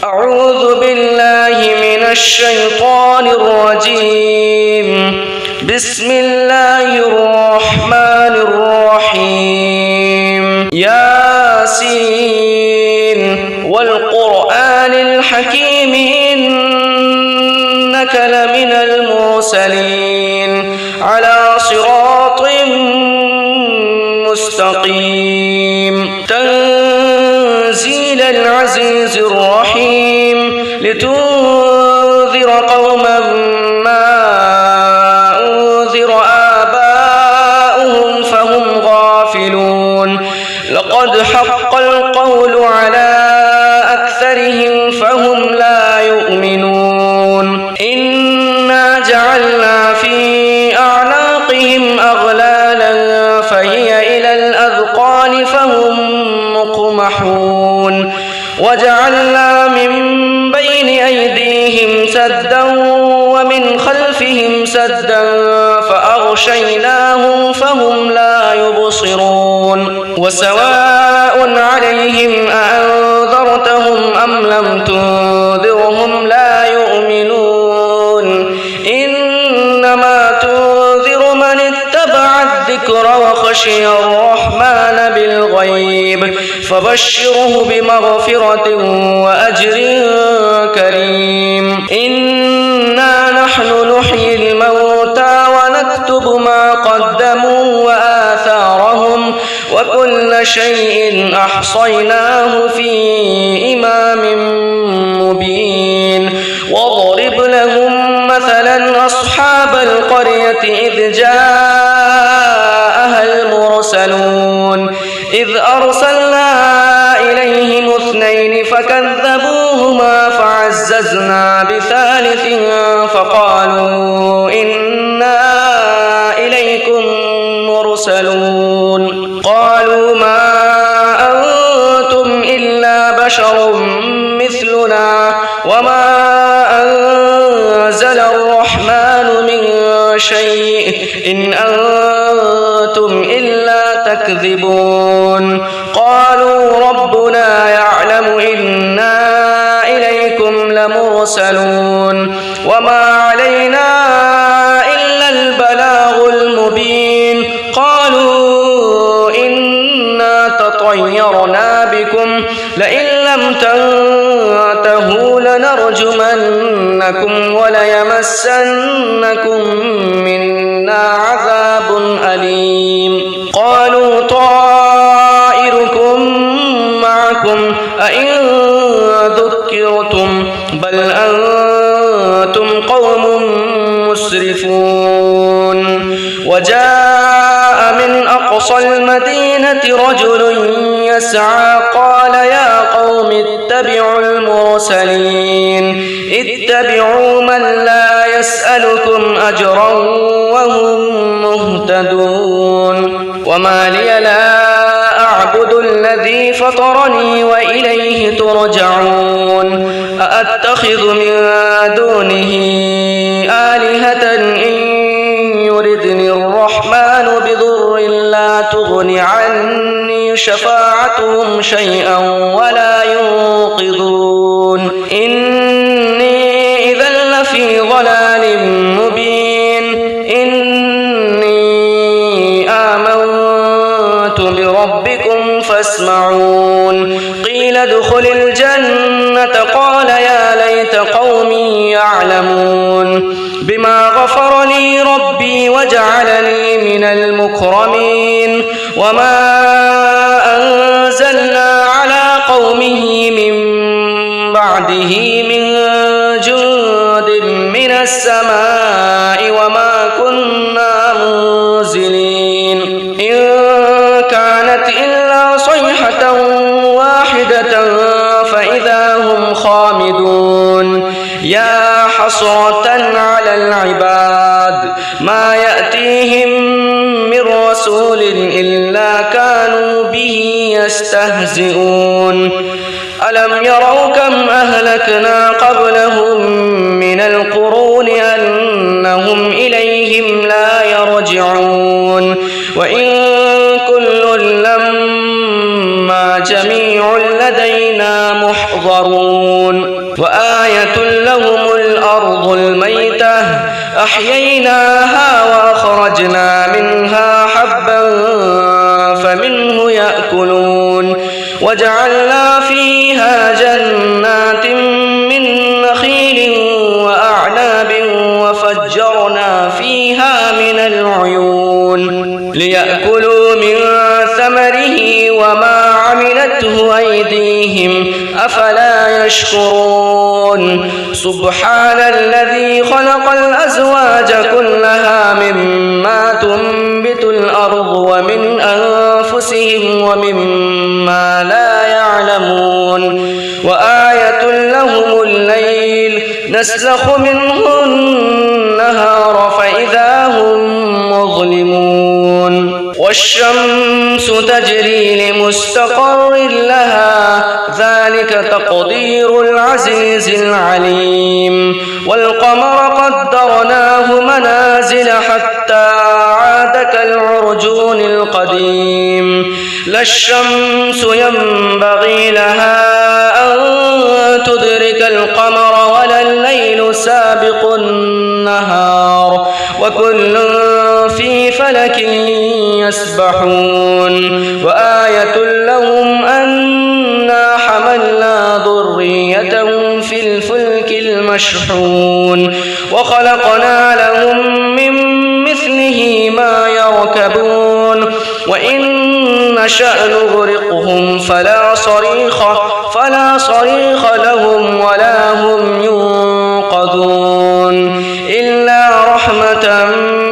أعوذ بالله من الشيطان الرجيم. بسم الله الرحمن الرحيم. ياسين والقرآن الحكيم إنك لمن المرسلين على صراط مستقيم. تنزيل العزيز الرحيم لتنذر قوما ما أنذر آباؤهم فهم غافلون. لقد حق القول على أكثرهم فهم لا يؤمنون. إنا جعلنا في أعناقهم أغلالا فهي إلى الأذقان فهم مقمحون. وجعلنا من بين أيديهم سدا ومن خلفهم سدا فأغشيناهم فهم لا يبصرون. وسواء عليهم أأنذرتهم أم لم تنذرهم لا يؤمنون. إنما تنذر من اتبع الذكر وخشي الرحمن بالغيب فبشره بمغفرة وأجر كريم. إنا نحن نحيي الموتى ونكتب ما قدموا وآثارهم وكل شيء أحصيناه في إمام مبين. واضرب لهم مثلا أصحاب القرية إذ جاءها المرسلون إذ أرسلنا إليهم اثنين فكذبوهما فعززنا بثالث فقالوا إنا إليكم مرسلون. قالوا ما أنتم إلا بشر مثلنا وما أنزل الرحمن من شيء إن أنتم إلا تكذبون. قالوا ربنا يعلم إنا إليكم لمرسلون وما علينا إلا البلاغ المبين. قالوا إنا تطيرنا بكم لئن لم تنتهوا لنرجمنكم وليمسنكم منا عذاب أليم. قالوا طائركم معكم أئن ذكرتم بل أنتم قوم مسرفون. وجاء من أقصى المدينة رجل يسعى قال يا قوم اتبعوا المرسلين اتبعوا من لا يسألكم أجرا وهم مهتدون. وما لي لا أعبد الذي فطرني وإليه ترجعون. أأتخذ من دونه آلهة إن يردني الرحمن بضر لا تغن عني شفاعتهم شيئا ولا ينقذون. إني إذا لفي ضلال مبين. إني آمنت بربكم فاسمعون. قيل ادخل الجنة قال يا ليت قومي يعلمون بما غفر لي ربي وجعلني من المكرمين. وما أنزلنا على قومه من بعده من جند من السماء وما كنا منزلين. إن كانت إلا صيحة واحدة فإذا هم خامدون. يا حسرة على العباد ما يأتيهم من رسول إلا كانوا به يستهزئون. ألم يروا كم أهلكنا قبلهم من القرون أنهم إليهم لا يرجعون. وإن كل لما جميع لدينا محضرون. وآية لهم الأرض الميتة أحييناها وأخرجنا منها حبا فمنه يأكلون وجعلنا فيها جنات من نخيل وأعناب وفجرنا فيها من العيون ليأكلوا من ثمره وما عملته أيديهم أفلا يشكرون سبحان الذي خلق الأزواج كلها مما تنبت الأرض ومن أنفسهم ومما لا يعلمون وآية لهم الليل نسلخ منه النهار فإذا هم مظلمون والشمس تجري لمستقر لها ذلك تقدير العزيز العليم والقمر قدرناه منازل حتى عاد كالعرجون القديم لا الشمس ينبغي لها أن تدرك القمر ولا الليل سابق النهار وكل في فلك يسبحون وآية لهم أنا حملنا ذريتهم في الفلك المشحون وخلقنا لهم من مثله ما يركبون وإن نشأ نغرقهم فلا صريخ لهم ولا هم ينقذون إلا رحمة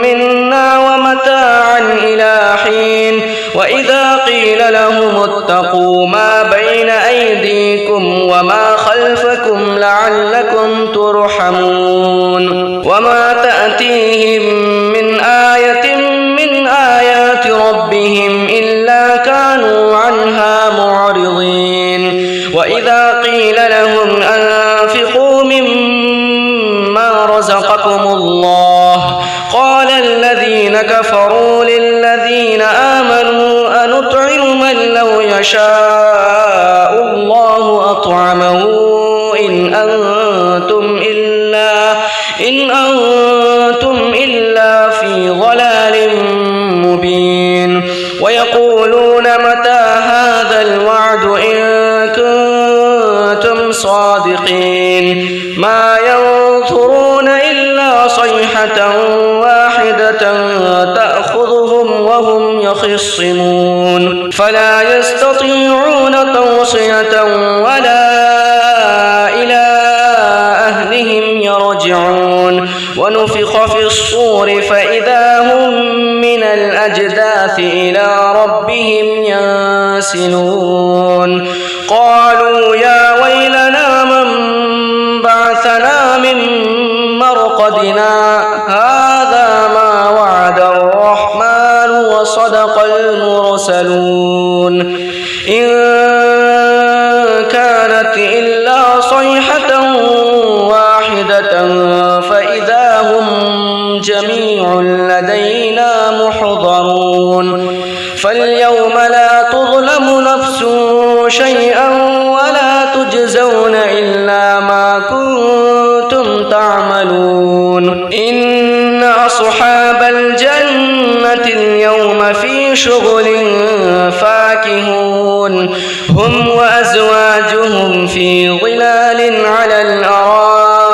منا ومتاعا إلى حين وإذا قيل لهم اتقوا ما بين أيديكم وما خلفكم لعلكم ترحمون وما تأتيهم من آية من آيات ربهم إلا كانوا عنها معرضين وإذا قيل لهم أنفقوا مما رزقكم الله قال الذين كفروا للذين آمنوا أنطعم من لو يشاء الله أطعمه إن أنتم إلا في ضلال مبين ويقولون متى هذا الوعد إن كنتم صادقين ما ينظرون إلا صيحة واحدة تأخذهم وهم يخصمون فلا يستطيعون توصية ولا إلى أهلهم يرجعون ونفخ في الصور فإذا هم من الأجداث إلى ربهم ينسلون قالوا يا ويلنا من بعثنا من مرقدنا هذا ما وعد الرحمن وصدق المرسلون إن كانت إلا صيحة واحدة فإذا هم جميع لدينا محضرون فاليوم لا تظلم نفس شيئا ولا تجزون إلا ما كنتم تعملون إن أصحاب الجنة اليوم في شغل فاكهون هم وأزواجهم في ظلال على الأرائك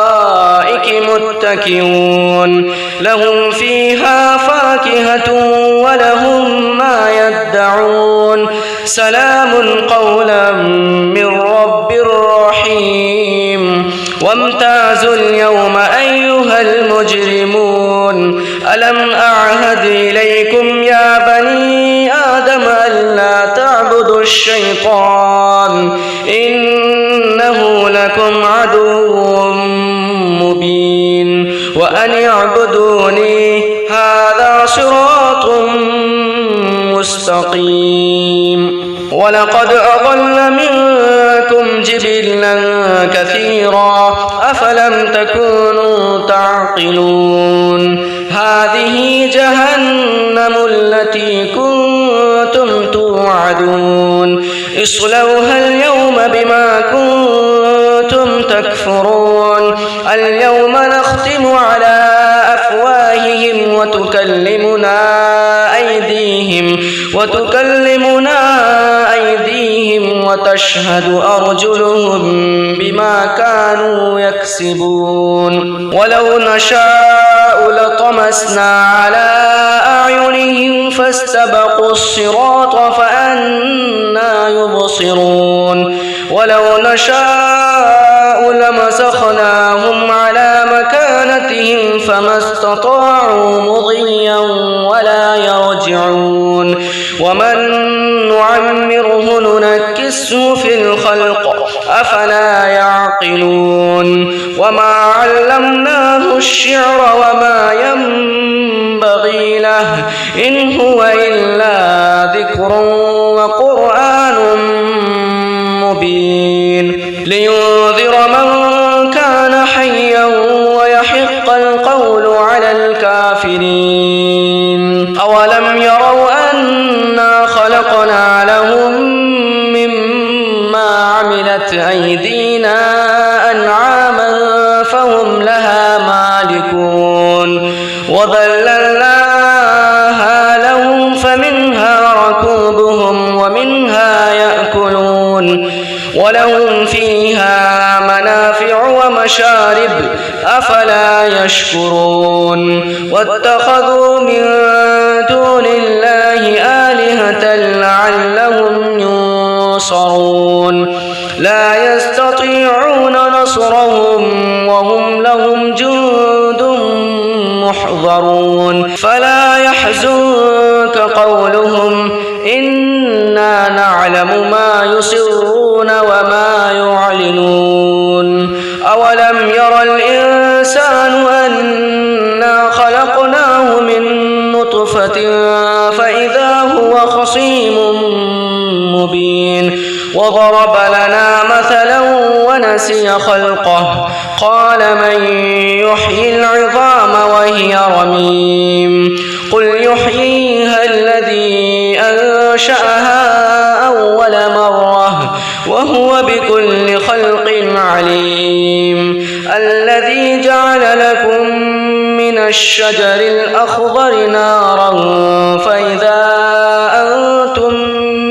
متكئون لهم فيها فاكهة ولهم ما يدعون سلام قولا من رب رحيم وامتازوا اليوم أيها المجرمون ألم أعهد إليكم يا بني آدم ألا تعبدوا الشيطان إنه لكم عدو مبين وأن اعبدوني هذا صراط مستقيم ولقد أضل منكم جبلا كثيرا أفلم تكونوا تعقلون هذه جهنم التي كنتم توعدون اصلوها اليوم بما كنتم تكفرون اليوم نختم على أفواههم وتكلمنا أيديهم وتشهد أرجلهم بما كانوا يكسبون ولو نشاء لطمسنا على أعينهم فاستبقوا الصراط فأنى يبصرون ولو نشاء لمسخناهم على مكانتهم فما استطاعوا مضيا ولا يرجعون ومن نعمره ننكسه في الخلق أفلا يعقلون وما علمناه الشعر وما ينبغي له إن هو إلا ذكر وقرآن مبين لينذر من كان حيا ويحق القول على الكافرين أولم يروا أنا خلقنا لهم مما عملت أيدينا أنعاما فهم لها مالكون وذللناها لهم فمنها ركوبهم ومنها يأكلون ولهم فيها منافع ومشارب أفلا يشكرون واتخذوا من دون الله آلهة لعلهم ينصرون لا يستطيعون نصرهم وهم لهم جند محضرون فلا يحزنك قولهم إنا نعلم ما يسرون وما يعلنون أولم ير الإنسان أنا خلقناه من نطفة فإذا هو خصيم مبين وضرب لنا مثلا ونسي خلقه قال من يحيي العظام وهي رميم قل يحييها الذي أنشأها أول مرة وهو بكل خلق عليم الذي جعل لكم من الشجر الأخضر نارا فإذا أنتم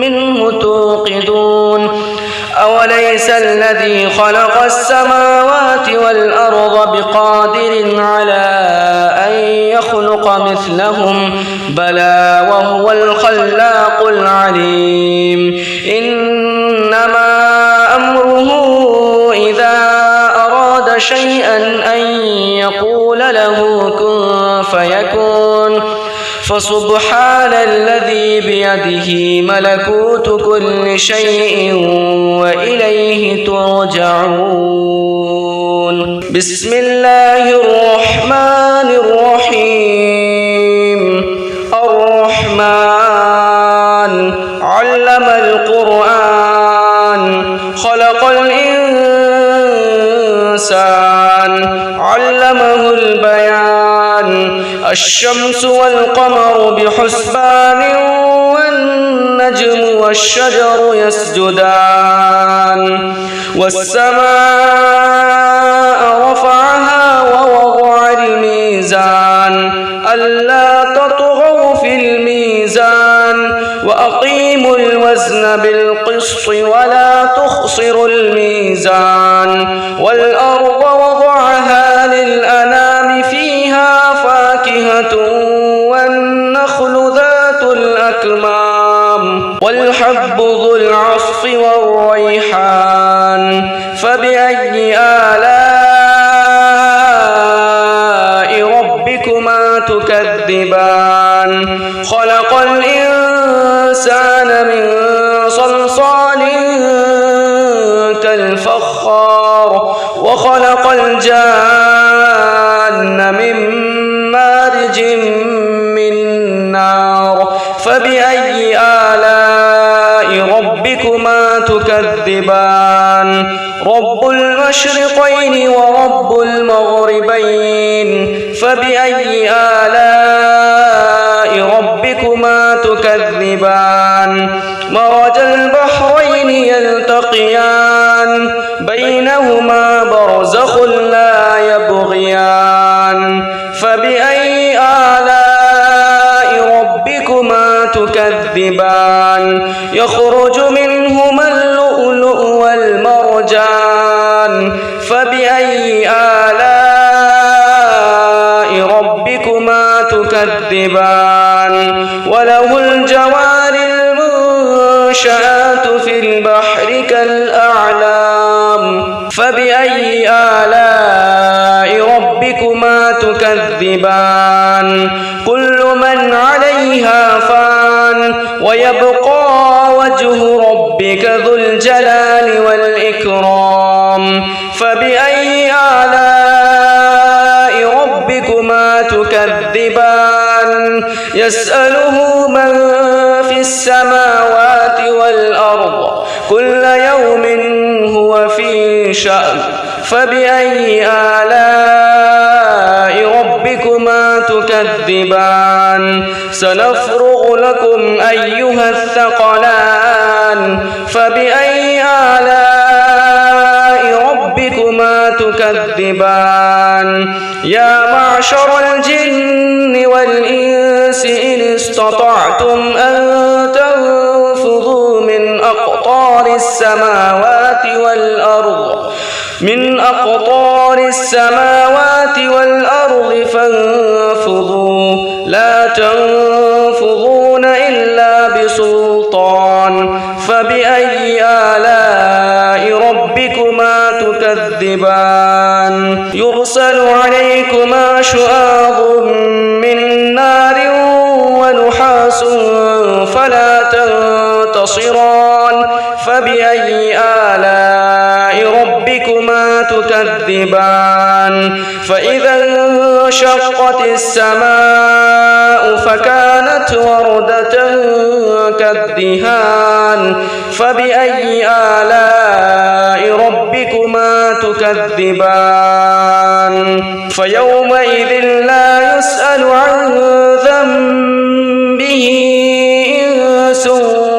منه توقدون أوليس الذي خلق السماوات والأرض بقادر على أن يخلق مثلهم بلى وهو الخلاق العليم إنما أمره إذا أراد شيئا أن يقول له كن فيكون فسبحان الذي بيده ملكوت كل شيء وإليه ترجعون بسم الله الرحمن الرحيم الرحمن علم القرآن خلق الإنسان علمه البيان الشمس والقمر بحسبان والنجم والشجر يسجدان والسماء رفعها ووضع الميزان ألا تطغوا في الميزان وأقيموا الوزن بالقسط ولا تخسروا الميزان والأرض وضعها للأنام فيها فاكهة والنخل ذات الأكمام والحب ذو العصف والريحان فبأي آلاء ربكما تكذبان خلق الإنسان من صلصال كالفخار وخلق الجان من مارج من نار فبأي آلاء ربكما تكذبان رب المشرقين ورب المغربين فبأي آلاء ربكما تكذبان مرج البحرين يلتقيان بينهما تكذبان وله الجوار المنشآت في البحر كالأعلام فبأي آلاء ربكما تكذبان كل من عليها فان ويبقى وجه ربك ذو الجلال والإكرام فبأي آلاء ربكما تكذبان يسأله من في السماوات والأرض كل يوم هو في شأن فبأي آلاء ربكما تكذبان سنفرغ لكم أيها الثقلان فبأي آلاء ربكما تكذبان يا معشر الجن والإنس إن استطعتم أن تنفذوا من أقطار السماوات والأرض فانفذوا لا تنفذون إلا بسلطان فبأي آلاء ربكما تكذبان يرسل عليكما شواظ من نار ونحاس فلا تنتصران فبأي آلاء ربكما تكذبان فإذا انشقت السماء فكانت وردة كالدهان فبأي آلاء ربكما تكذبان فيومئذ لا يسأل عن ذنبه إنس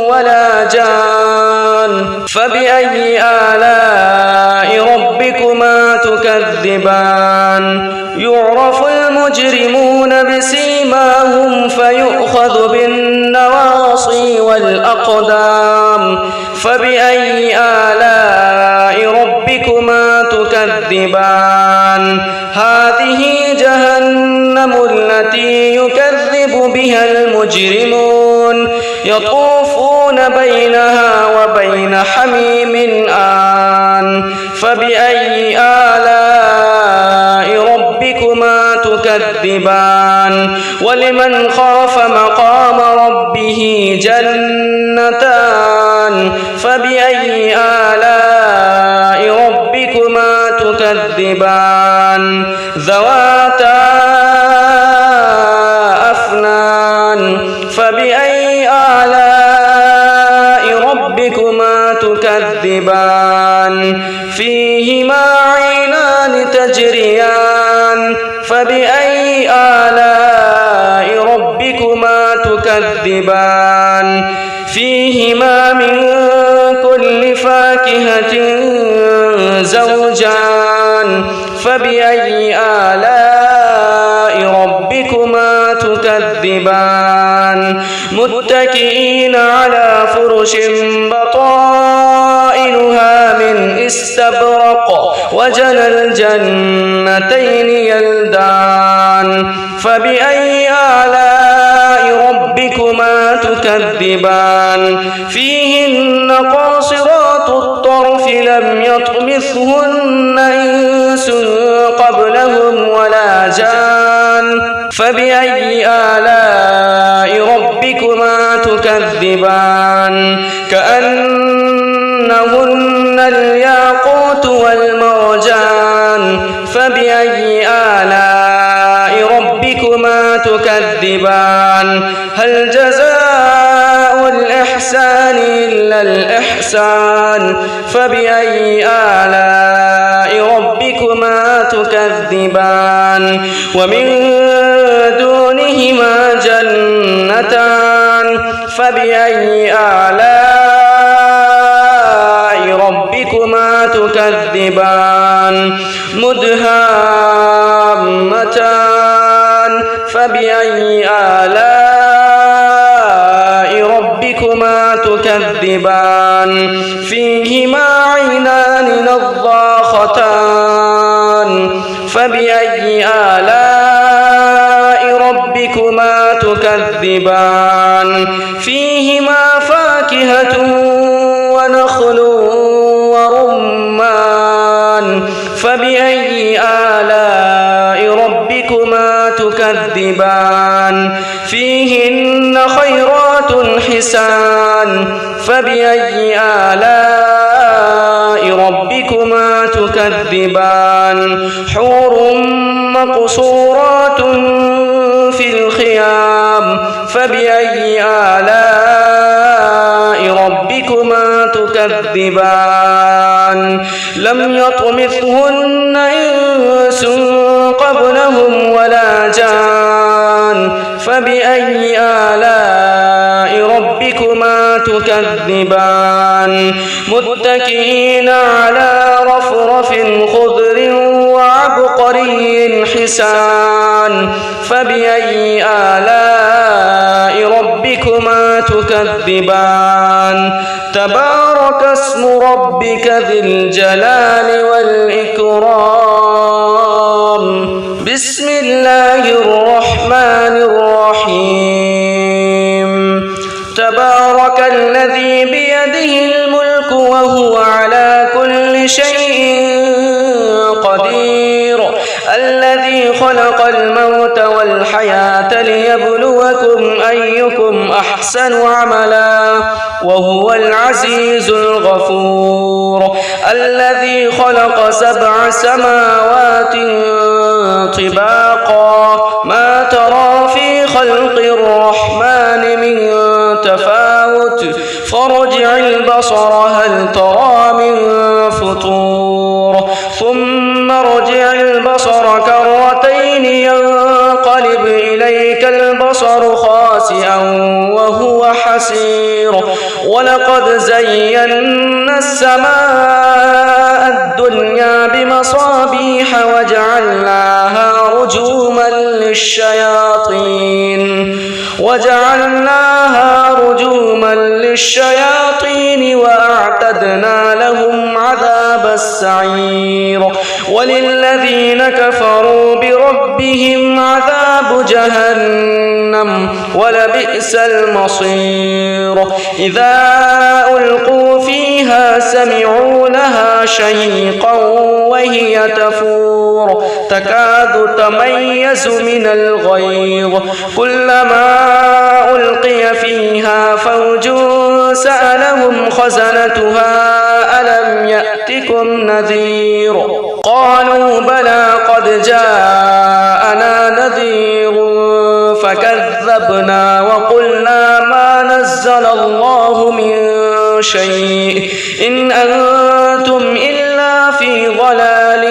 ولا جان فبأي آلاء ربكما تكذبان يعرف المجرمون بسيماهم فيؤخذ بالنواصي والأقدام فبأي آلاء ربكما تكذبان هذه جهنم التي يكذب بها المجرمون يطوفون بينها وبين حميم آن فبأي آلاء ربكما تكذبان ولمن خاف مقام ربه جنتان فبأي آلاء ربكما تكذبان ذواتا أفنان فبأي آلاء ربكما تكذبان فيهما عينان تجريان فبأي آلاء ربكما تكذبان فيهما من كل فاكهة زوجان فبأي آلاء ربكما تكذبان متكئين على فرش بطائنها من استبرق وجنى الجنتين يلدان فبأي آلاء ربكما تكذبان فيهن قاصرات الطرف لم يطمثهن إنس قبلهم ولا جان فبأي آلاء ربكما تكذبان كأنهن الياقوت والمرجان فبأي آلاء ربكما تكذبان هل جزاء الإحسان إلا الإحسان فبأي آلاء ربكما تكذبان ومن دونهما جنتان فبأي آلاء ربكما تكذبان مدهامتان فبأي آلاء ربكما تكذبان فيهما عينان نضاختان فبأي آلاء ربكما تكذبان فيهما فاكهة ونخل ورمان فبأي آلاء ربكما تكذبان فيهن خيرات حسان فبأي آلاء ربكما تكذبان حور مقصورات في الخيام فبأي آلاء ربكما تكذبان لم يطمثهن إنس قبلهم ولا جان فبأي آلاء ربكما تكذبان متكئين على رفرف خضر وعبقري حسان فبأي آلاء ربكما تكذبان تبارك اسم ربك ذي الجلال والإكرام بسم الله الرحمن الرحيم تبارك الذي بيده الملك وهو على كل شيء قدير الذي خلق الموت والحياة ليبلوكم أيكم أحسن عملا وهو العزيز الغفور الذي خلق 7 سماوات طباقا ما ترى في خلق الرحمن من تفاوت فارجع البصر هل ترى من فطور ثم ارجع البصر كرتين ينقلب إليك البصر خاسئا وهو حسير ولقد زينا السماء الدنيا بمصابيح وجعلناها رجوما للشياطين وأعتدنا لهم عذاب السعير وللذين كفروا بربهم عذاب جهنم ولبئس المصير إذا ألقوا فيها سمعوا لها شهيقا وهي تفور تكاد تميز من الغيظ كلما ألقي فيها فوج سألهم خزنتها ألم يأتكم نذير قالوا بلى قد جاءنا نذير فكذبنا وقلنا ما نزل الله من شيء إن أنتم إلا في ضلال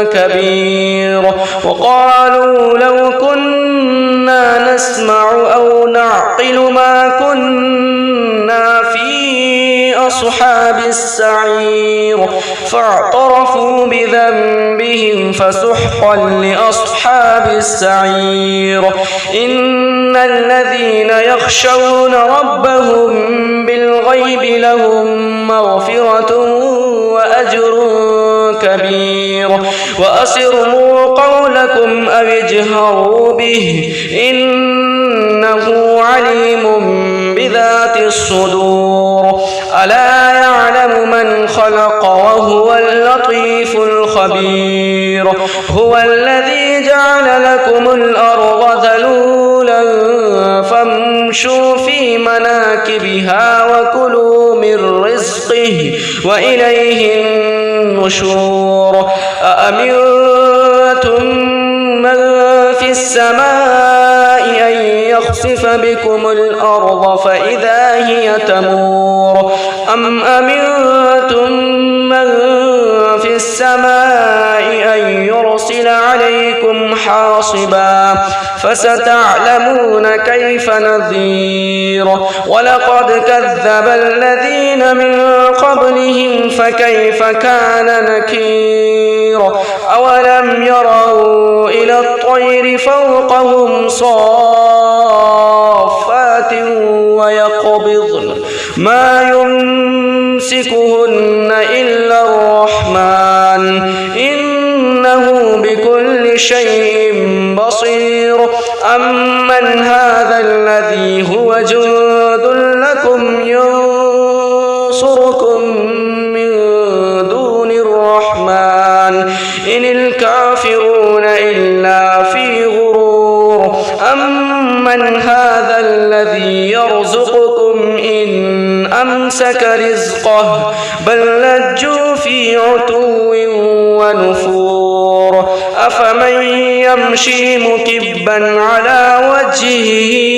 كبير وقالوا لو كنا نسمع أو نعقل ما كنا في أصحاب السعير فاعترفوا بذنبهم فسحقا لأصحاب السعير إن الذين يخشون ربهم بالغيب لهم مغفرة وأجر كبير وأسروا قولكم أو اجهروا به إنه عليم بذات الصدور ألا يعلم من خلق وهو اللطيف الخبير هو الذي جعل لكم الأرض ذلولا فامشوا في مناكبها وكلوا من رزقه وإليه النشور أأمنتم من في السماء أن يخسف بكم الأرض فإذا هي تمور أم أمنتم من في السماء أن يرسل عليكم حاصبا فستعلمون كيف نذير ولقد كذب الذين من قبلهم فكيف كان نكير أولم يروا إلى الطير فوقهم صافات ويقبضن ما يمسكهن إلا الرحمن بكل شيء بصير أمن هذا الذي هو جند لكم ينصركم من دون الرحمن إن الكافرون إلا في غرور أمن هذا الذي يرزقكم إن أمسك رزقه بل لجوا في عتو ونفور أفمن يمشي مكبا على وجهه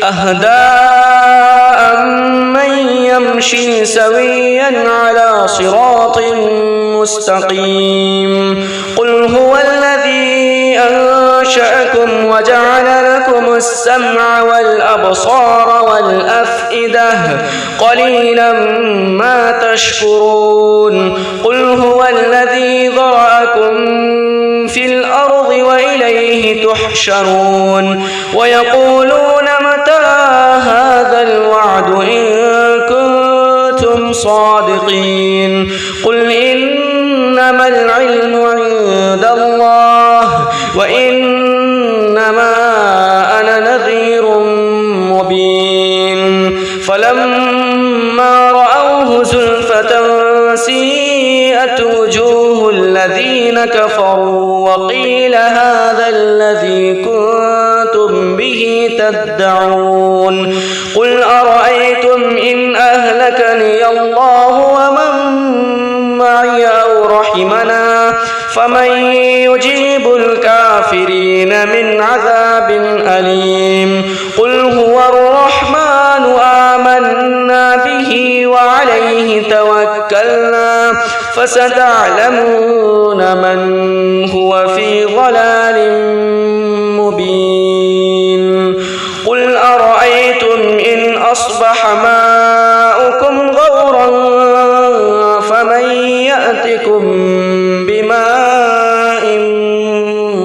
أهدى أمن يمشي سويا على صراط مستقيم قل هو الذي أنشأكم وجعل لكم السمع والأبصار والأفئدة قليلا ما تشكرون قل هو الذي ذرأكم في الأرض وإليه تحشرون ويقولون متى هذا الوعد إن كنتم صادقين قل إنما العلم عند الله وإنما أنا نذير مبين فلما رأوه زلفة سيئت وجوه الذين كفروا وقيل هذا الذي كنتم به تدعون قل أرأيتم إن أهلكني الله ومن معي أو رحمنا فمن يجيب الكافرين من عذاب أليم قل هو الرحمن آمنا به وعليه توكلنا فستعلمون من هو في ضلال مبين قل أرأيتم إن أصبح ماؤكم غورا فمن يأتكم بماء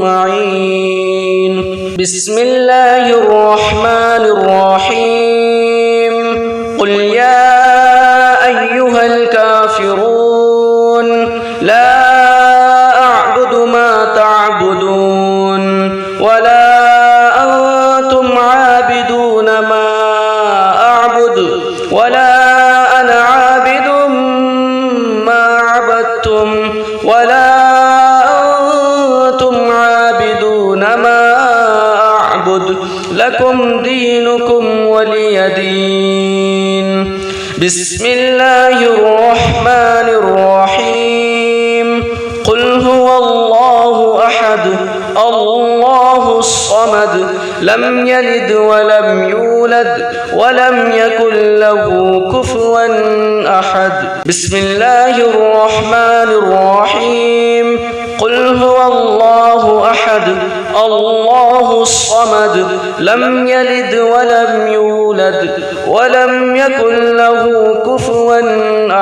معين بسم الله الرحمن الرحيم قل يا أيها الكافرون لا أعبد ما تعبدون ولا أنتم عابدون ما أعبد ولا أنا عابد ما عبدتم ولا أنتم عابدون ما أعبد لكم دينكم ولي دين بسم الله الرحمن الرحيم قل هو الله أحد الله الصمد لم يلد ولم يولد ولم يكن له كفوا أحد بسم الله الرحمن الرحيم قل هو الله أحد الله الصمد لم يلد ولم يولد ولم يكن له كفوا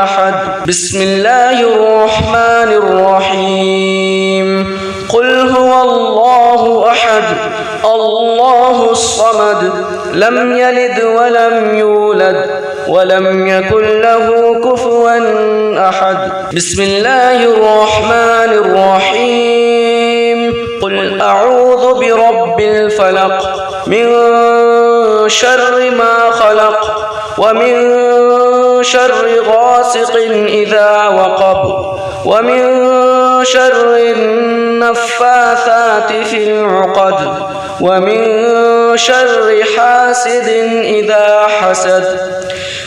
أحد بسم الله الرحمن الرحيم قل هو الله أحد الله الصمد لم يلد ولم يولد ولم يكن له كفوا أحد بسم الله الرحمن الرحيم قل أعوذ برب الفلق من شر ما خلق ومن شر غاسق إذا وقب ومن شر النفاثات في العقد ومن شر حاسد إذا حسد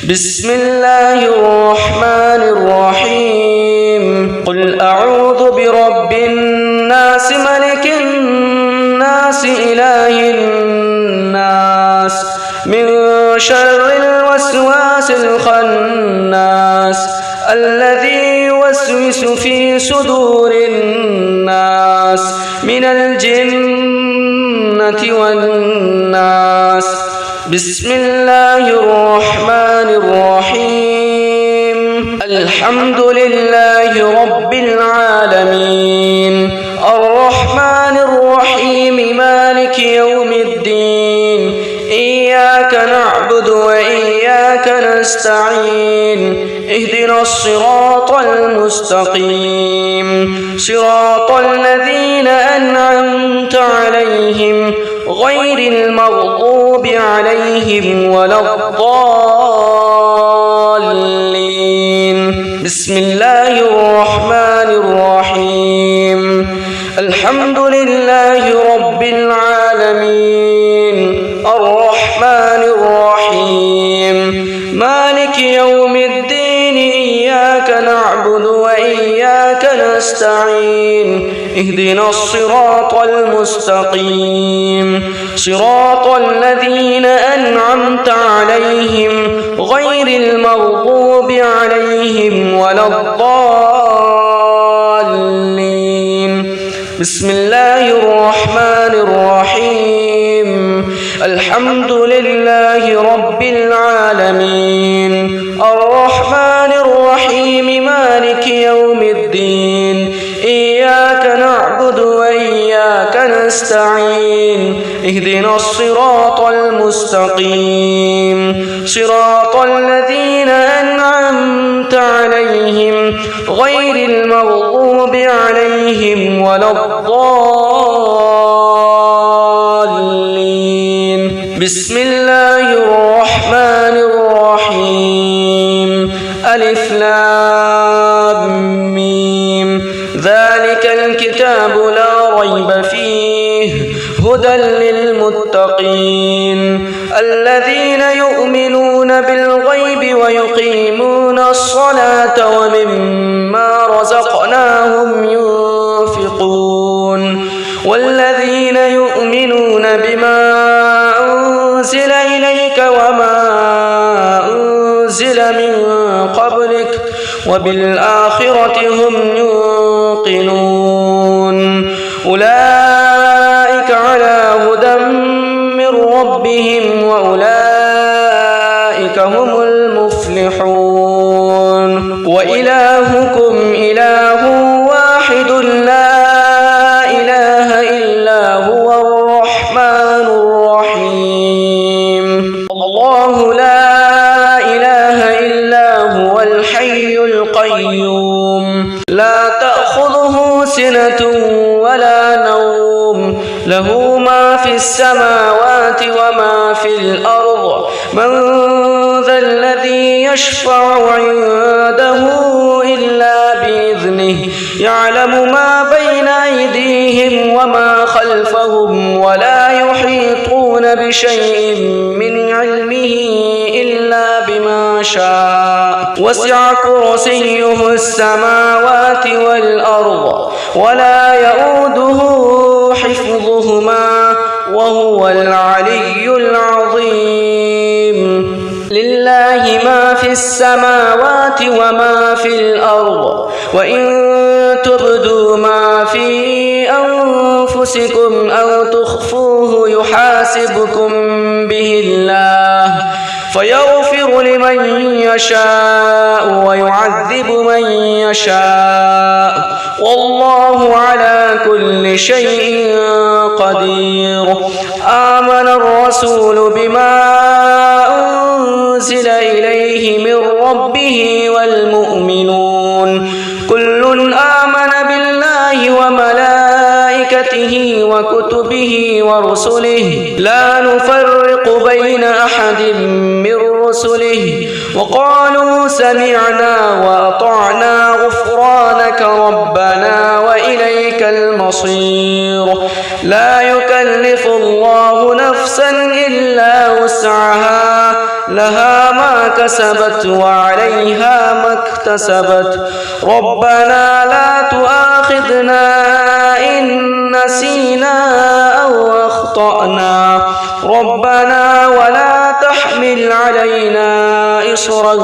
بسم الله الرحمن الرحيم قل أعوذ برب الناس ملك الناس إله الناس من شر الوسواس الخناس الذي يوسوس في صدور الناس من الجنة والناس بسم الله الرحمن الرحيم الحمد لله رب العالمين الرحمن الرحيم مالك يوم الدين إياك نعبد وإياك نستعين اهدنا الصراط المستقيم صراط الذين أنعمت عليهم غير المغضوب عليهم ولا الضالين. بسم الله الرحمن الرحيم. الحمد لله رب العالمين الرحمن الرحيم مالك يوم الدين إياك نعبد وإياك نستعين اهدنا الصراط المستقيم صراط الذين أنعمت عليهم غير المغضوب عليهم ولا الضالين. بسم الله الرحمن الرحيم. الحمد لله رب العالمين الرحمن الرحيم مالك يوم الدين إياك نعبد وإياك نستعين اهدنا الصراط المستقيم صراط الذين أنعمت عليهم غير المغضوب عليهم ولا الضالين. بسم الله الرحمن الرحيم. ألف لام ميم. ذلك الكتاب لا ريب فيه هدى للمتقين الذين يؤمنون بالغيب ويقيمون الصلاة ومما رزقناهم ينفقون والذين يؤمنون بما أنزل إليك وما أنزل من قبلك وبالآخرة هم يوقنون أولئك على هدى من ربهم وأولئك هم المفلحون. وإلهكم إله واحد لا إله إلا هو الرحمن الرحيم. الله لا إله إلا هو الحي القيوم لا تأخذه سنة ولا نوم له ما في السماوات وما في الأرض من ذا الذي يشفع عنده إلا بإذنه يعلم ما بين أيديهم وما خلفهم ولا يحيطون بشيء من علمه إلا بما شاء وسع كرسيه السماوات والأرض ولا يؤوده حفظهما وهو العلي العظيم. لله ما في السماوات وما في الأرض وإن تبدوا ما في أنفسكم أو تخفوه يحاسبكم به الله فيغفر لمن يشاء ويعذب من يشاء والله على كل شيء قدير. آمن الرسول بما أنزل إليه من ربه والمؤمنون كل آمن بالله وملائكته وكتبه ورسله لا نفرق بين أحد من رسله وقالوا سمعنا وأطعنا غفرانك ربنا وإليك المصير. لا يكلف الله نفسا إلا وسعها لها ما كسبت وعليها ما اكتسبت ربنا لا تؤاخذنا إن نسينا أو أخطأنا ربنا ولا تحمل علينا إصرا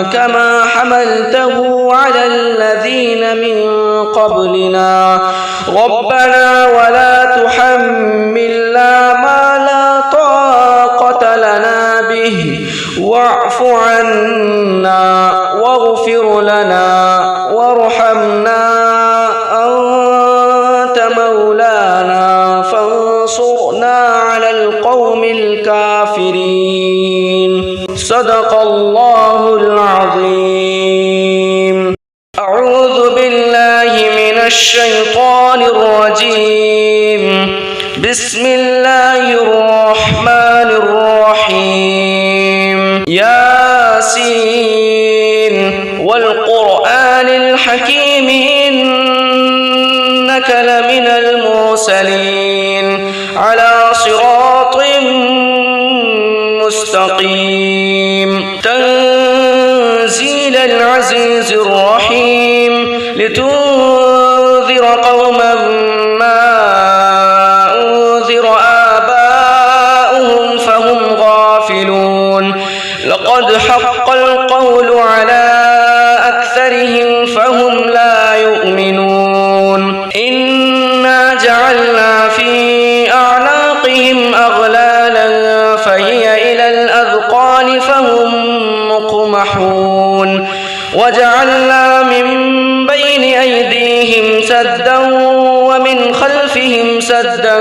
كما حملته على الذين من قبلنا ربنا ولا تحملنا ما لا طاقة لنا به واعف عنا واغفر لنا وارحمنا أنت مولانا فانصرنا على القوم الكافرين. صدق الله العظيم. الشيطان الرجيم. بسم الله الرحمن الرحيم. ياسين والقرآن الحكيم إنك لمن المرسلين على صراط مستقيم. تنزيل العزيز الرحيم لتنذر قوما ما أنذر آباؤهم فهم غافلون. لقد حق القول على أكثرهم فهم لا يؤمنون. إنا جعلنا في أعناقهم أغلالا فهي إلى الأذقان فهم مقمحون. وجعلنا من بين أيديهم سدا ومن خلفهم سدا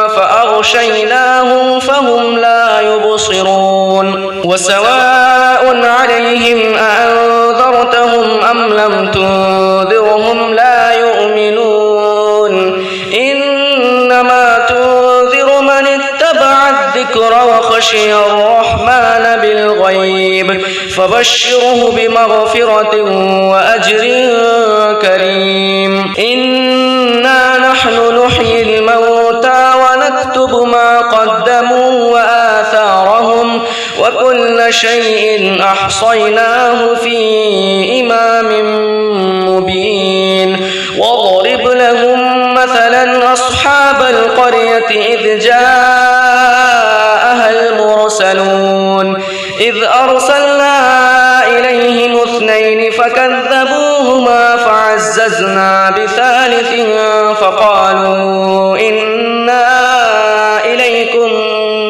فأغشيناهم فهم لا يبصرون. وسواء عليهم أأنذرتهم أم لم تنذرهم لا يؤمنون. إنما تنذر من اتبع الذكر وخشي الرحمن بالغيب فبشره بمغفرة وأجر كريم. إنا نحن نحيي الموتى ونكتب ما قدموا وآثارهم وكل شيء أحصيناه في إمام مبين. واضرب لهم مثلا أصحاب القرية إذ جاءها المرسلون إذ أرسلنا إليهم اثنين فكذبوهما فعززنا بثالث فقالوا إنا إليكم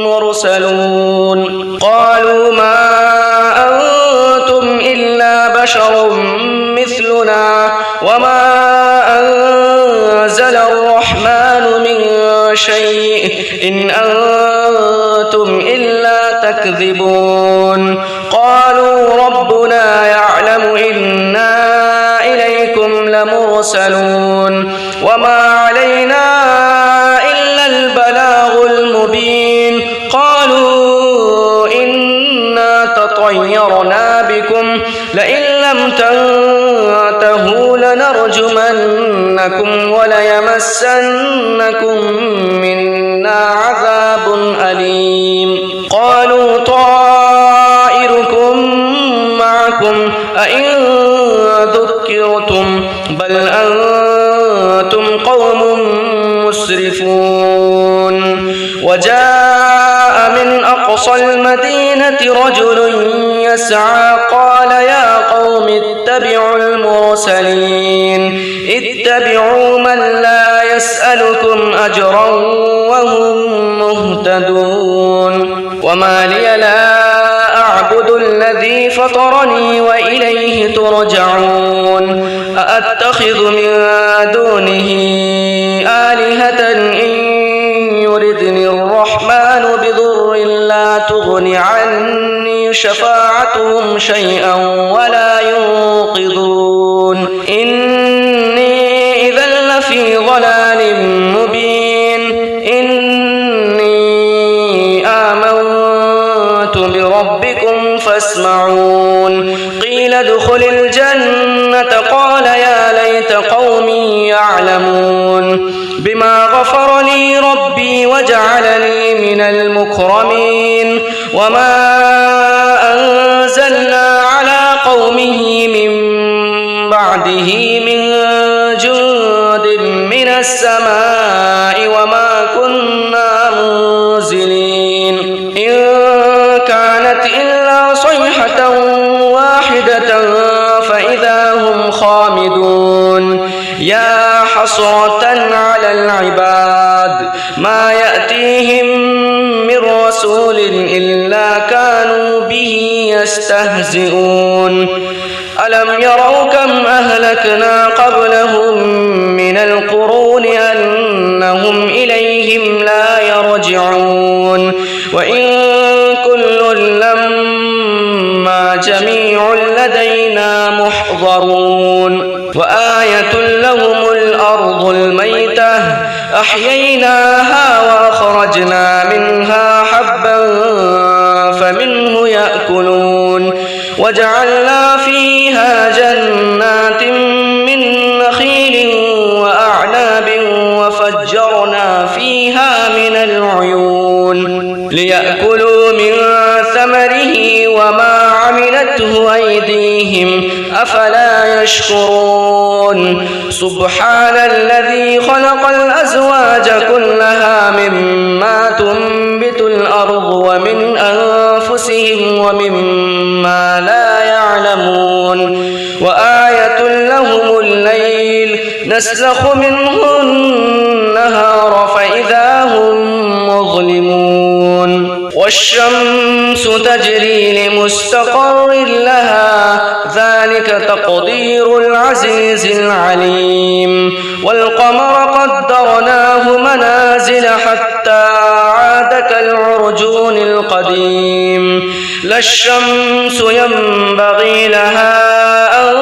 مرسلون. قالوا ما أنتم إلا بشر مثلنا وما أنزل الرحمن من شيء إن أنتم إلا تكذبون. قالوا ربنا يعلم إنا إليكم لمرسلون وما علينا إلا البلاغ المبين. قالوا إنا تطيرنا بكم لئن لم تنتهوا لنرجمنكم وليمسنكم منا عذاب أليم. قالوا طائركم معكم أئن ذكرتم بل أنتم قوم مسرفون. وجاء من أقصى المدينة رجل يسعى قال يا قوم اتبعوا المرسلين اتبعوا من لا يسألكم أجرا وهم مهتدون. وما لي لا أعبد الذي فطرني وإليه ترجعون. أأتخذ من دونه آلهة إن يردني الرحمن بضر لا تغن عني شفاعتهم شيئا ولا ينقذون. إني إذا لفي ضلال مبين. إني آمنت بربكم فاسمعون. قيل ادخل الجنة قال يا ليت قومي يعلمون. بما غفر لي ربي وجعلني من المكرمين. وما أنزلنا على قومه من بعده من جند من السماء وما كنا منزلين. إن كانت إلا صيحة واحدة فإذا هم خامدون. يا حسرة على العباد ما يأتيهم من رسول إلا كانوا به يستهزئون. ألم يروا كم أهلكنا قبلهم من القرون أنهم إليهم لا يرجعون. وإن كل لما جميع لدينا محضرون. وآية لهم الأرض الميتة أحييناها وأخرجنا منها حبا فمنه يأكلون وجعلنا فيها جنات من نخيل وأعناب وفجرنا فيها من العيون ليأكلوا من ثمره وما عملته أيديهم أفلا يشكرون سبحان الذي خلق الأزواج كلها مما تنبت الأرض ومن أنفسهم ومما لا يعلمون وآية لهم الليل نسلخ منه النهار فإذا هم مظلمون والشمس تجري لمستقر لها ذلك تقدير العزيز العليم والقمر قدرناه منازل حتى عاد كالعرجون القديم لا الشمس ينبغي لها أن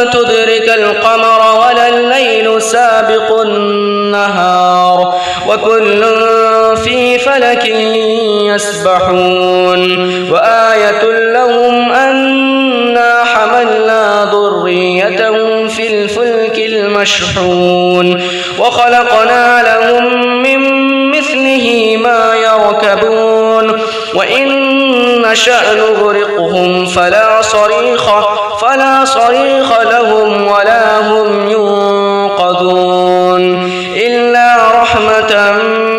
تدرك القمر ولا الليل سابق النهار وكل في فلك يسبحون وآية لهم أنا حملنا ذريتهم في الفلك المشحون وخلقنا لهم من مثله ما يركبون وإن نشأ نغرقهم فلا صريخ لهم ولا هم ينقذون إلا رحمة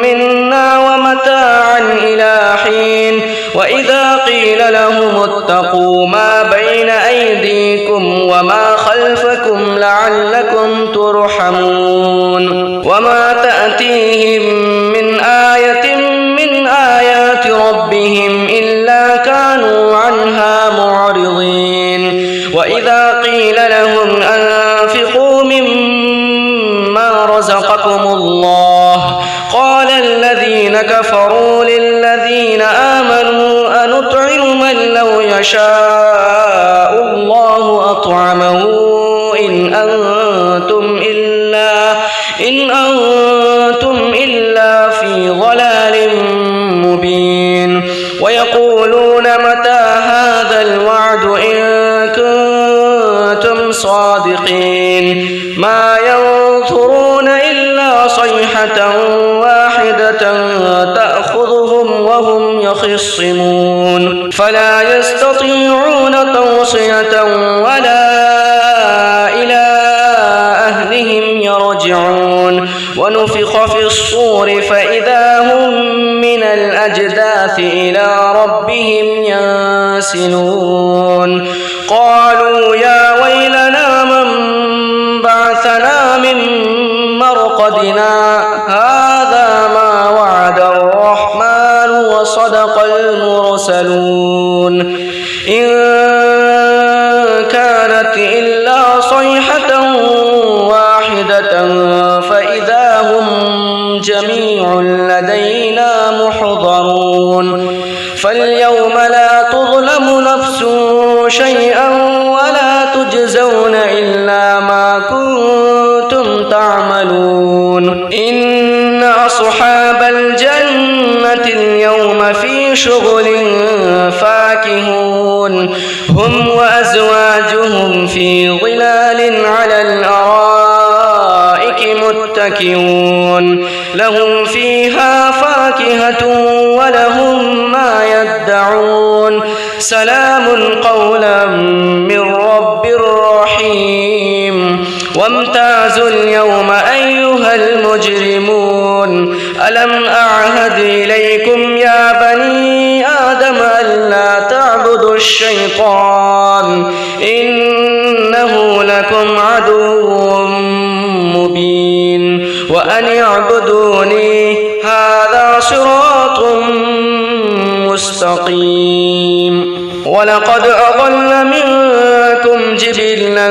منا ومتاعا إلى حين وإذا قيل لهم اتقوا ما بين أيديكم وما خلفكم لعلكم ترحمون وما تأتيهم من آية من آيات ربهم إلا كانوا عنها معرضين وإذا قيل لهم أنفقوا مما رزقكم الله قال الذين كفروا للذين آمنوا أنطعم من لو يشاء الله أطعمه إن أنتم إلا في ضلال مبين ويقولون متى هذا الوعد إن كنتم صادقين ما ينظرون إلا صيحة واحدة تأخذهم وهم يخصمون فلا يستطيعون توصية ولا إلى أهلهم يرجعون ونفخ في الصور فإذا هم من الأجداث إلى ربهم ينسلون قالوا يا ويلنا من بعثنا من مرقدنا هذا ما وعد الرحمن وصدق المرسلون إن كانت إلا صيحة واحدة فإذا هم جميع لدينا محضرون فاليوم لا تظلم نفس شيئا ولا تجزون إلا ما كنتم تعملون إن أصحاب الجنة اليوم في شغل فاكهون هم وأزواجهم في ظلال على الأرائك متكئون لهم فيها فاكهة ولهم ما يدعون سلام قولا من رب رحيم وامتازوا اليوم أيها المجرمون ألم أعهد إليكم يا بني آدم ألا تعبدوا الشيطان إنه لكم عدو مبين وأن اعبدوني هذا صراط مستقيم ولقد أضل منكم جبلا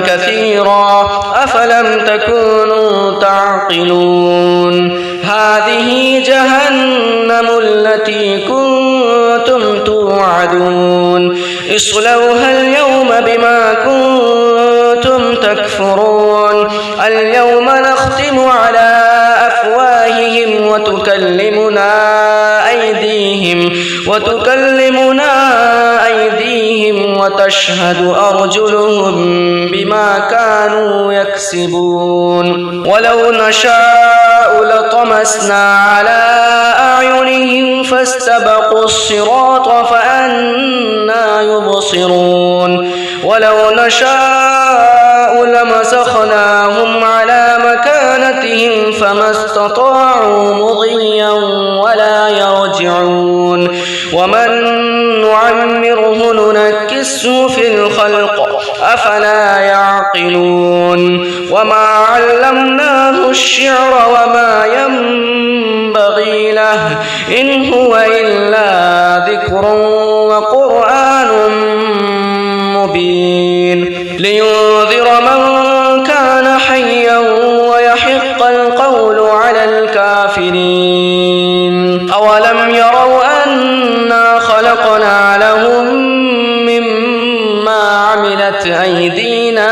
كثيرا أفلم تكونوا تعقلون هذه جهنم التي كنتم توعدون اصلوها اليوم بما كنتم تكفرون اليوم نختم على أفواههم وتكلمنا أيديهم وتشهد أرجلهم بما كانوا يكسبون ولو نشاء لطمسنا على أعينهم فاستبقوا الصراط فأنى يبصرون ولو نشاء لمسخناهم على مكانتهم فما استطاعوا مضيا ولا يرجعون ومن نعمره ننكسه في الخلق أفلا يعقلون وما علمناه الشعر وما ينبغي له إن هو إلا ذكر وقرآن مبين لينذر من كان حيا ويحق القول على الكافرين أولم يروا أنا خلقنا لهم مما عملت أيدينا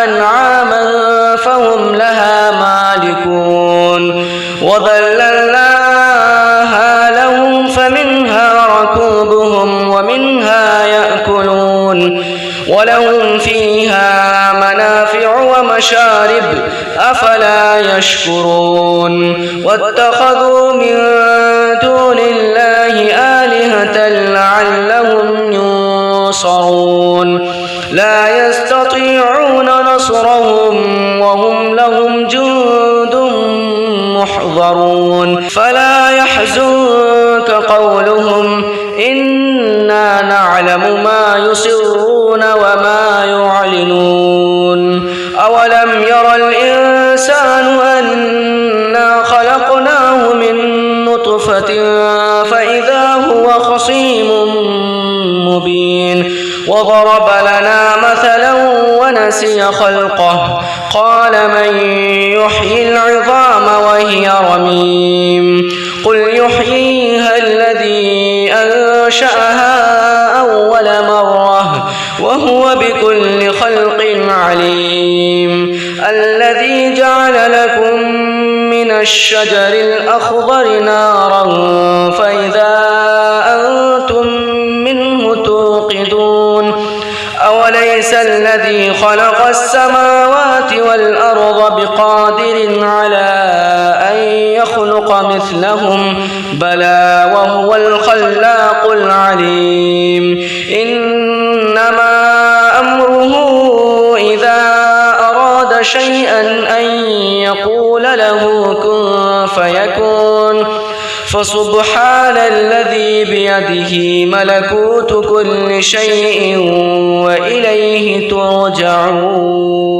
أنعاما فهم لها مالكون وذللناها لهم فمنها ركوبهم ومنها يأكلون ولهم فيها منافع ومشارب أفلا يشكرون واتخذوا من دون الله آلهة لعلهم ينصرون لا يستطيعون نصرهم وهم لهم جند محضرون فلا يحزنك قولهم إنا نعلم ما يسرون وما يعلنون أولم ير الإنسان أنا خلقناه من نطفة فإذا هو خصيم مبين وضرب لنا مثلا ونسي خلقه قال من يحيي العظام وهي رميم قل يحييها الذي أنشأها أول مرة وهو بكل خلق عليم الذي جعل لكم من الشجر الأخضر نارا فإذا أنتم منه توقدون أوليس الذي خلق السماوات والأرض بقادر على أن يخلق مثلهم بلى وهو الخلاق العليم إنما أمره إذا أراد شيئا أن يقول له كن فيكون فسبحان الذي بيده ملكوت كل شيء وإليه ترجعون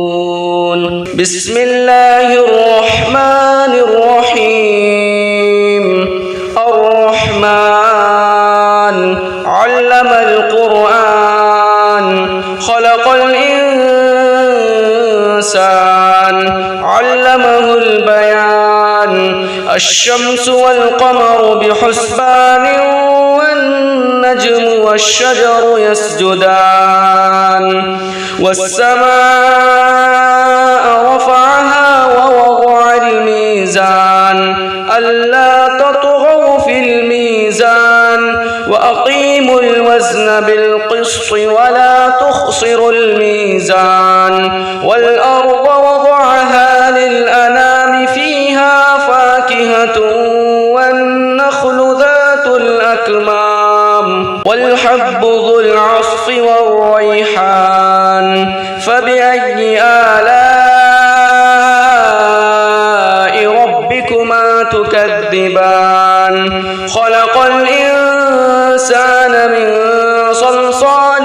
بسم الله الرحمن الرحيم الرحمن علم القرآن خلق الإنسان علمه البيان الشمس والقمر بحسبان والنجم والشجر يسجدان والسماء رفعها ووضع الميزان ألا تطغوا في الميزان وأقيموا الوزن بالقسط ولا تخسروا الميزان والأرض وضعها للأنام فيها فاكهة والنخل ذات الأكمام والحب ذو العصف والريحان فبأي آلاء ربكما تكذبان خلق الإنسان من صلصال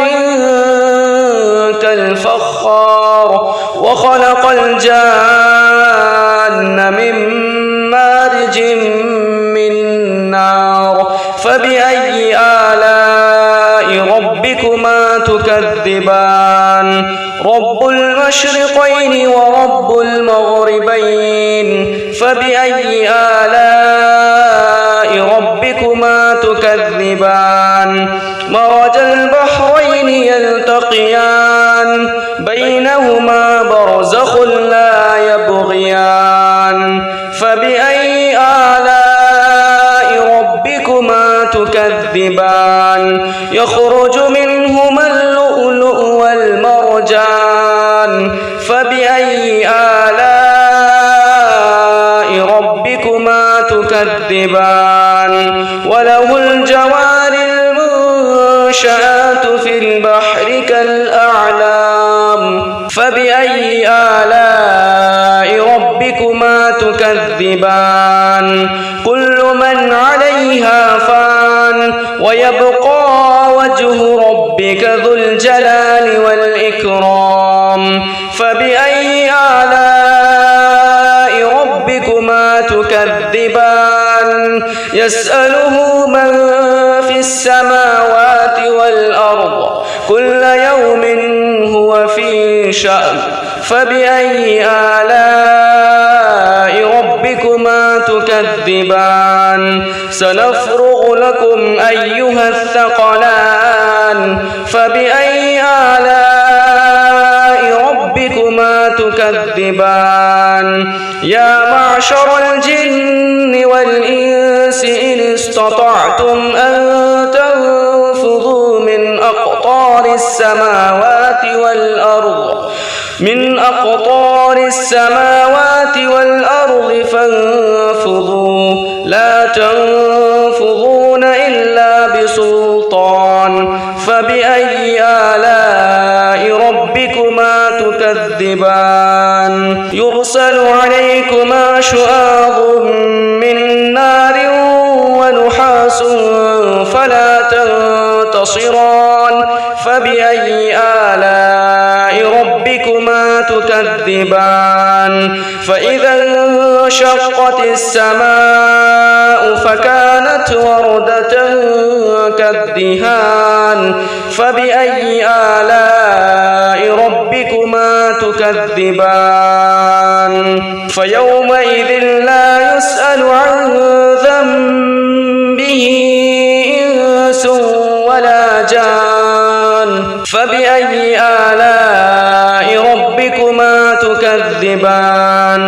كالفخار وخلق الجان من مارج من نار فبأي آلاء ربكما تكذبان رب المشرقين ورب المغربين فبأي آلاء ربكما تكذبان مرج البحرين يلتقيان بينهما برزخ لا يبغيان يخرج منهما اللؤلؤ والمرجان فبأي آلاء ربكما تكذبان وله الجوار المنشآت في البحر كالأعلام فبأي آلاء ربكما تكذبان كل من عليها فان ويبقى وجه ربك ذو الجلال والإكرام فبأي آلاء ربكما تكذبان يسأله من في السماوات والأرض كل يوم هو في شأن فبأي آلاء ربكما تكذبان سنفرغ لكم أيها الثقلان فبأي آلاء ربكما تكذبان يا معشر الجن والإنس إن استطعتم أن تنفذوا من أقطار السماوات والأرض فانفذوا لا تنفذون إلا بسلطان فبأي آلاء ربكما تكذبان يرسل عليكما شواظ من نار ونحاس فلا تنتصران فبأي آلاء ربكما تكذبان فإذا انشقت السماء فكانت وردة كالدهان فبأي آلاء ربكما تكذبان فيومئذ لا يسأل عن ذنبه إنس ولا جان فبأي آلاء ربكما تكذبان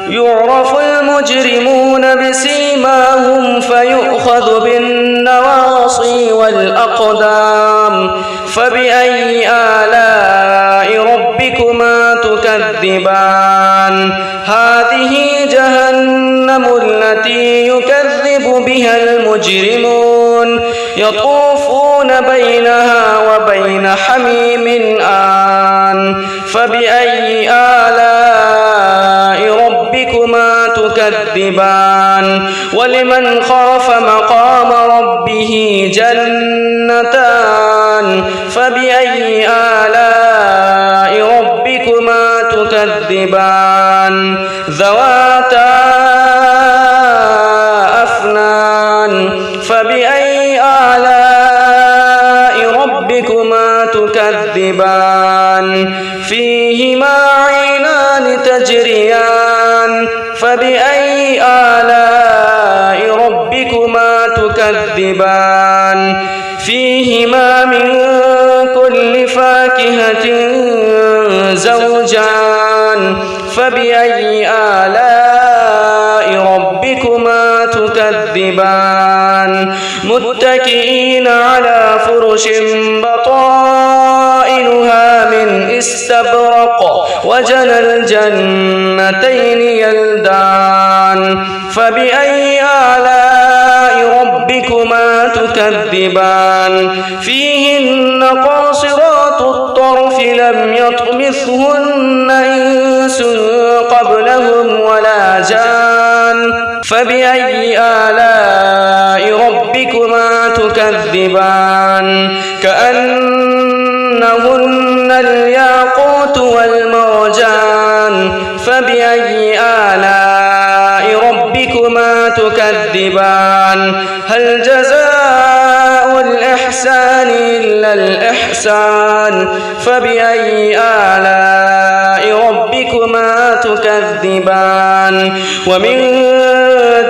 يعرف المجرمون بسيماهم فيؤخذ بالنواصي والأقدام فبأي آلاء ربكما تكذبان هذه جهنم التي يكذب بها المجرمون يطوفون بينها وبين حميم آن فبأي آلاء ربكما تكذبان ولمن خاف مقام ربه جنتان فبأي آلاء ربكما تكذبان ذواتا أفنان فبأي آلاء ربكما تكذبان فيهما عينان تجريان فبأي آلاء ربكما تكذبان فيهما من كل فاكهة زوجان فبأي آلاء ربكما تكذبان متكئين على فرش بطائنها من استبرق وجنى الجنتين يلدان فبأي آلاء ربكما تكذبان فيهن قاصرات الطرف لم يطمثهن إنس قبلهم ولا جان فبأي آلاء ربكما تكذبان كأنهن الياقوت والمرجان فبأي آلاء ربكما تكذبان هل جزاء الإحسان إلا الإحسان فبأي آلاء ربكما تكذبان ومن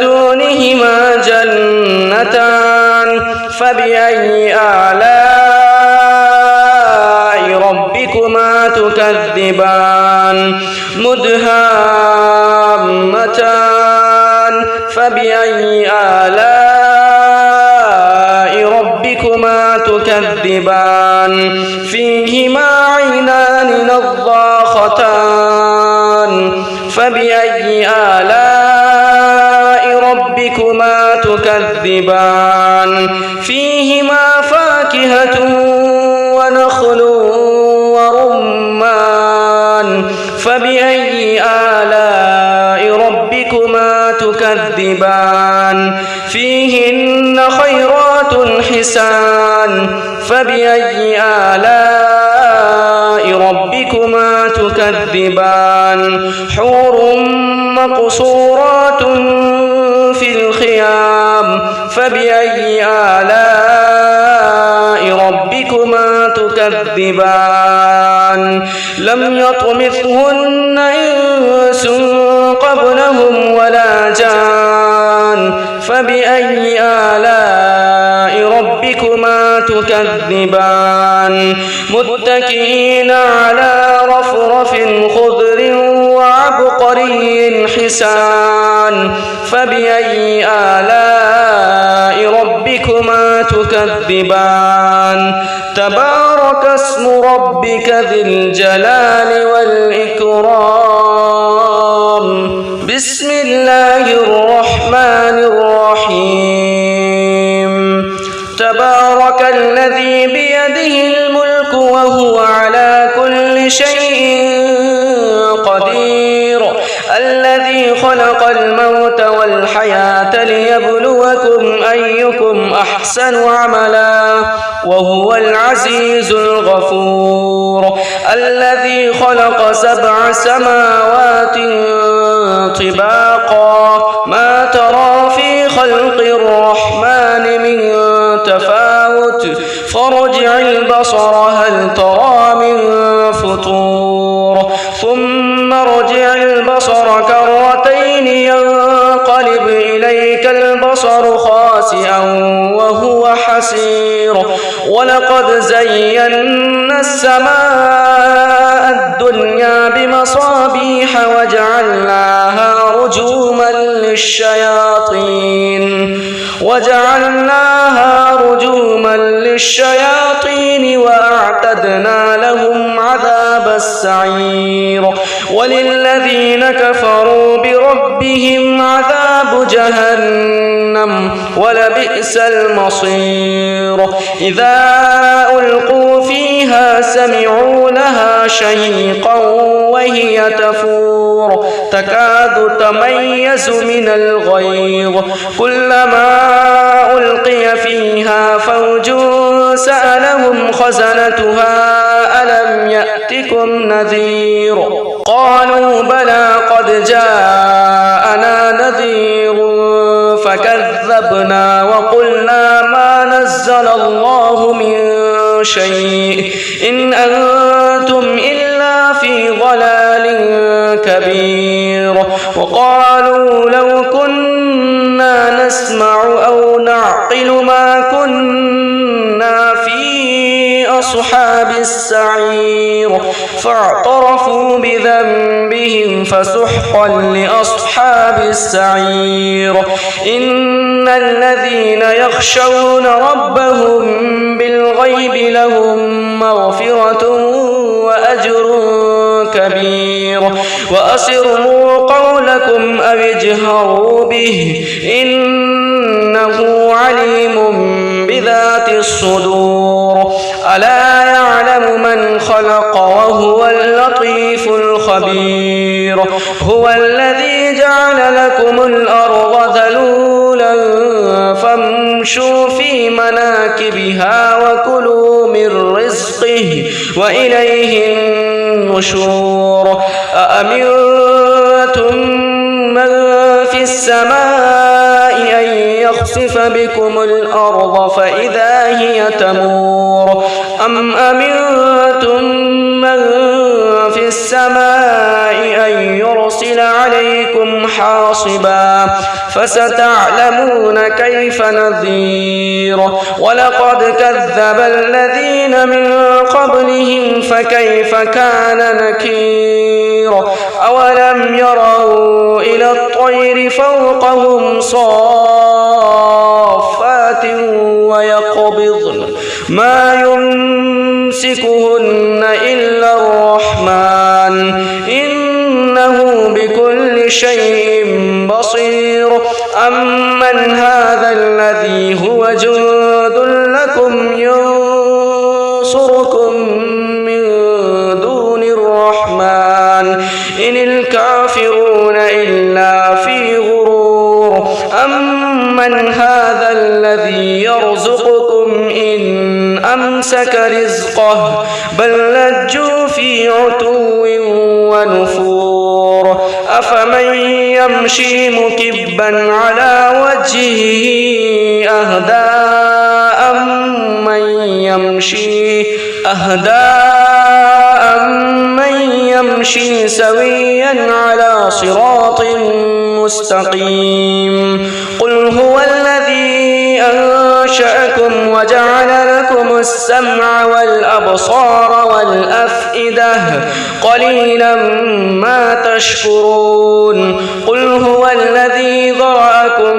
دونهما جنتان فبأي آلاء ربكما تكذبان مدهامتان فبأي آلاء ربكما تكذبان تكذبان فيهما عينان نضاختان فبأي آلاء ربكما تكذبان فيهما فاكهة ونخل ورمان فبأي آلاء ربكما تكذبان فيهن خيرات حسان فبأي آلاء ربكما تكذبان حور مقصورات في الخيام فبأي آلاء ربكما تكذبان لم يطمثهن إنس قبلهم ولا جان فبأي آلاء ربكما تكذبان متكئين على رفرف خضر وعبقري حسان فبأي آلاء ربكما تكذبان تبارك اسم ربك ذي الجلال والإكرام بسم الله الرحمن الرحيم تبارك الذي بيده الملك وهو على كل شيء قدير الذي خلق الموت والحياة ليبلوكم أيكم أحسن عملا وهو العزيز الغفور الذي خلق 7 سماوات طباقا ما ترى في خلق الرحمن من تفاوت فارجع البصر هل ترى من فطور ثم ارجع البصر كرتين ينقلب إليك البصر خاسئا وهو حسير ولقد زينا السماء الدنيا بمصابيح وجعلناها رجوما للشياطين وأعتدنا لهم عذاب السعير وللذين كفروا بربهم عذاب جهنم ولبئس المصير إذا ألقوا فيها سمعوا لها شهيقا وهي تفور تكاد تميز من الغيظ كلما ألقي فيها فوج سألهم خزنتها ألم يأتكم نذير قالوا بلى قد جاءنا نذير فكذبنا وقلنا ما نزل الله من شيء إن أنتم إلا في ضلال كبير وقالوا لو كنا نسمع أو نعقل ما كنا في أصحاب السعير فاعترفوا بذنبهم فسحقا لأصحاب السعير إن الذين يخشون ربهم بالغيب لهم مغفرة وأجر كبير وأسروا قولكم أو اجهروا به إنه عليم بذات الصدور ألا يعلم من خلق وهو اللطيف الخبير هو الذي جعل لكم الأرض ذلولا فامشوا في مناكبها وكلوا من رزقه وإليه النشور أأمنتم من في السماء أن يخسف بكم الأرض فإذا هي تمور أم أمنتم من في السماء أن يرسل عليكم حاصبا فستعلمون كيف نذير ولقد كذب الذين من قبلهم فكيف كان نكير أولم يروا إلى الطير فوقهم صافات ويقبضن ما إنه بكل شيء بصير أمن هذا الذي هو جند لكم ينصركم من دون الرحمن إن الكافرون إلا في غرور أمن هذا الذي يرزقكم إن أمسك رزقه بل لجوا في عتو ونفور أفمن يمشي مكبا على وجهه أهدى أمن يمشي سويا على صراط مستقيم قل هو الذي أنشأكم وجعل لكم السمع والأبصار والأفئدة قليلا ما تشكرون قل هو الذي ذرأكم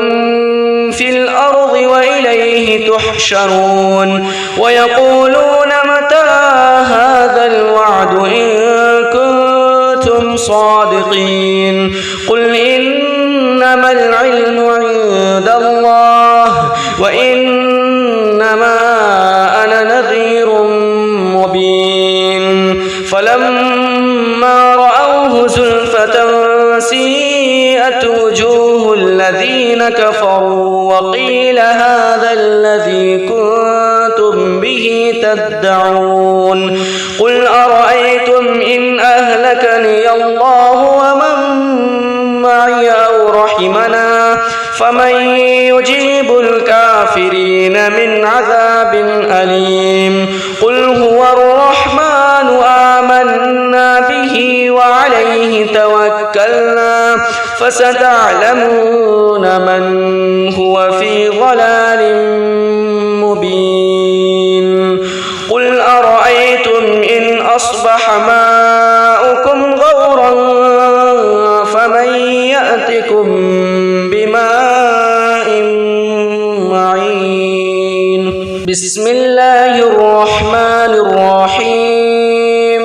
في الأرض وإليه تحشرون ويقولون متى هذا الوعد إن كنتم صادقين قل إنما العلم عند الله وإنما أنا نذير مبين فلما رأوه زلفة سيئت وجوه الذين كفروا وقيل هذا الذي كنتم به تدعون قل أرأيتم إن أهلكني الله ومن معي أو رحمنا فمن يجيب الكافرين من عذاب أليم قل هو الرحمن آمنا به وعليه توكلنا فستعلمون من هو في ضلال مبين قل أرأيتم إن أصبح ماؤكم غورا فمن يأتكم بماء معين بسم الله الرحمن الرحيم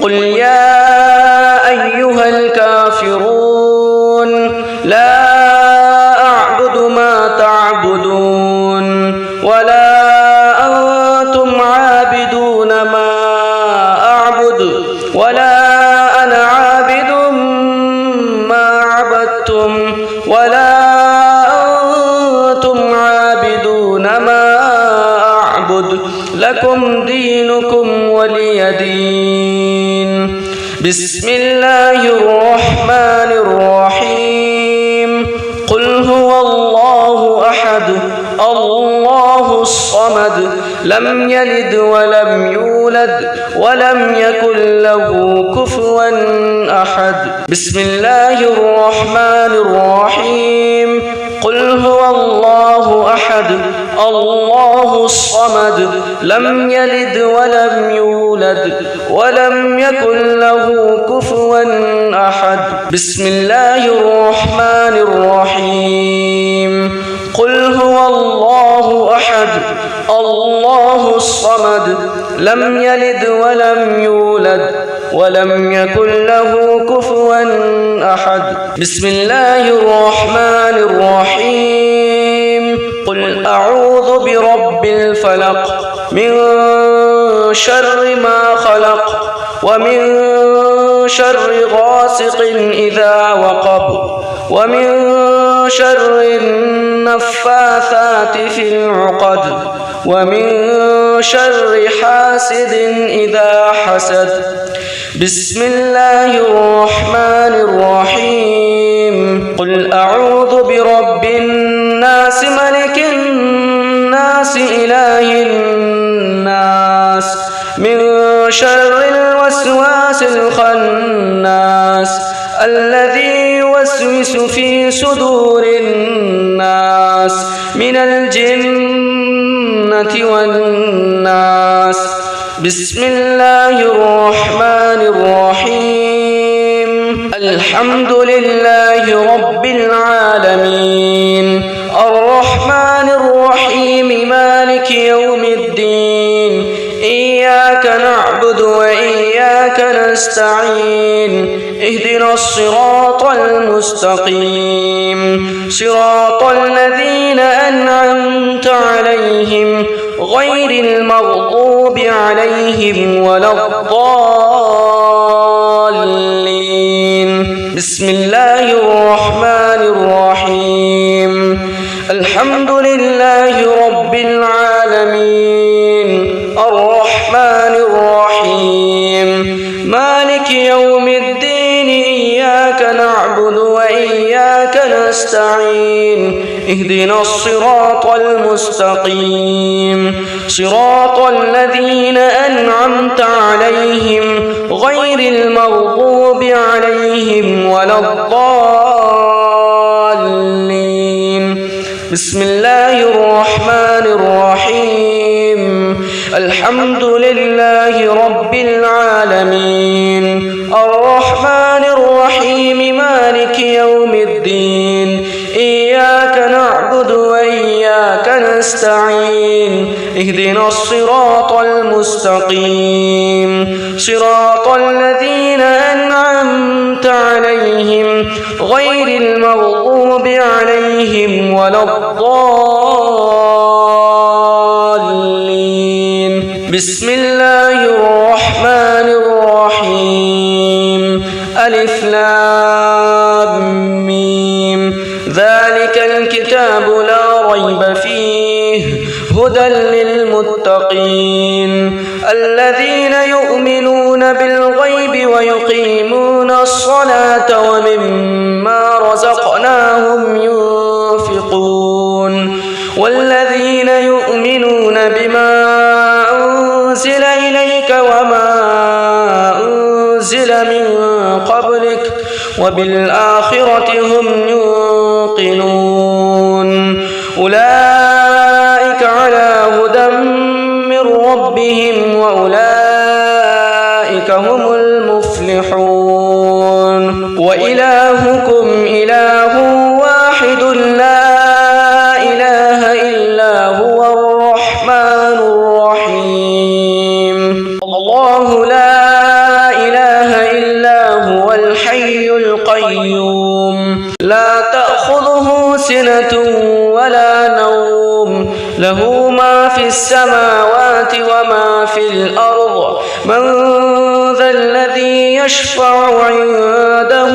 قل يا أيها الكافرون لا أعبد ما تعبدون ولا أنتم عابدون ما أعبد ولا أنا عابد ما عبدتم ولا أنتم عابدون ما أعبد لكم دينكم ولي دين بسم الله الرحمن الرحيم قل هو الله أحد الله الصمد لم يلد ولم يولد ولم يكن له كفوا أحد بسم الله الرحمن الرحيم قل هو الله أحد الله الصمد لم يلد ولم يولد ولم يكن له كفوا أحد بسم الله الرحمن الرحيم قل هو الله أحد الله الصمد لم يلد ولم يولد ولم يكن له كفوا أحد بسم الله الرحمن الرحيم قل أعوذ برب الفلق من شر ما خلق ومن شر غاسق إذا وقب ومن شر النفاثات في العقد ومن شر حاسد إذا حسد بسم الله الرحمن الرحيم قل أعوذ برب الناس ملك الناس إله الناس من شر الوسواس الخناس الذي يوسوس في صدور الناس من الجنة والناس بسم الله الرحمن الرحيم الحمد لله رب العالمين الرحمن الرحيم مالك يوم الدين إياك نعبد وإياك نستعين نستعين اهدنا الصراط المستقيم صراط الذين أنعمت عليهم غير المغضوب عليهم ولا الضالين. بسم الله الرحمن الرحيم الحمد لله رب العالمين الرحمن الرحيم مالك يوم الدين إياك نعبد وإياك نستعين اهدنا الصراط المستقيم صراط الذين أنعمت عليهم غير المغضوب عليهم ولا الضالين. بسم الله الرحمن الرحيم الحمد لله رب العالمين الرحمن الرحيم مالك يوم الدين إياك نعبد وإياك نستعين اهدنا الصراط المستقيم صراط الذين أنعمت عليهم غير المغضوب عليهم ولا الضالين. بسم الله الرحمن الرحيم ألف لام ميم ذلك الكتاب لا ريب فيه هدى للمتقين الذين يؤمنون بالغيب ويقيمون الصلاة ومما رزقناهم ينفقون والذين يؤمنون بما أنزل إليك وما أنزل من قبلك وبالآخرة هم يوقنون أولئك على هدى من ربهم وأولئك هم المفلحون وإلهكم إله واحد لا إله إلا هو الرحمن الرحيم الله لا إله إلا هو الحي القيوم لا تأخذه سنة ولا نوم له ما في السماوات وما في الأرض من ذا الذي يشفع عنده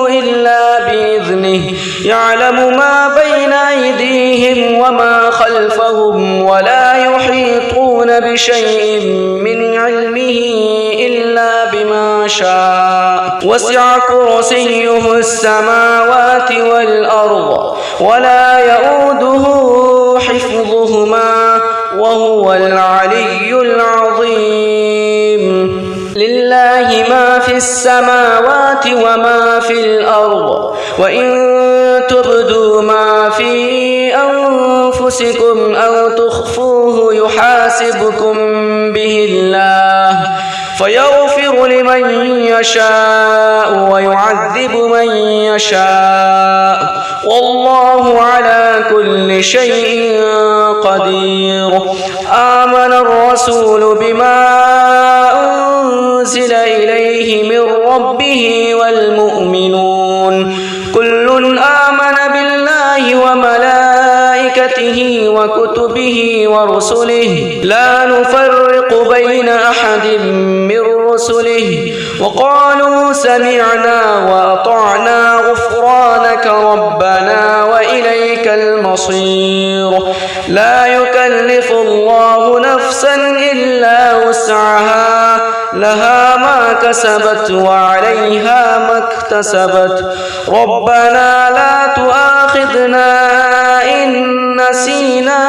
إلا بإذنه يعلم ما بين أيديهم وما خلفهم ولا يحيطون بشيء من علمه إلا بما شاء وسع كرسيه السماوات والأرض ولا يؤوده حفظهما وهو العلي العظيم لله ما في السماوات وما في الأرض وإن تبدوا ما في أنفسكم أو تخفوه يحاسبكم به الله فيغفر لمن يشاء ويعذب من يشاء والله على كل شيء قدير. آمن الرسول بما أنزل إليه من ربه والمؤمنون كل آمن بالله وملائكته وكتبه ورسله لا نفرق بين أحد من رسله وقالوا سمعنا وأطعنا غفرانك ربنا وإليك المصير. لا يكلف الله نفسا إلا وسعها لها ما كسبت وعليها ما اكتسبت ربنا لا تؤاخذنا إن نسينا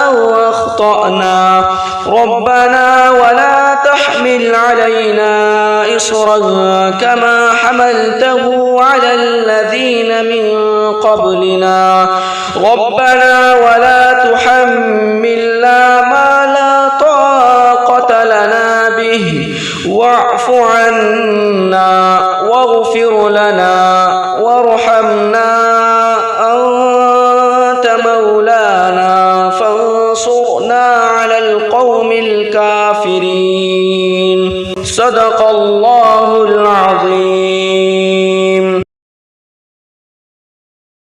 أو أخطأنا ربنا ولا تحمل علينا إصرا كما حملته على الذين من قبلنا ربنا ولا تحملنا ما لا طاقة لنا به واعف عنا واغفر لنا وارحمنا أنت مولانا فانصرنا على القوم الكافرين. صدق الله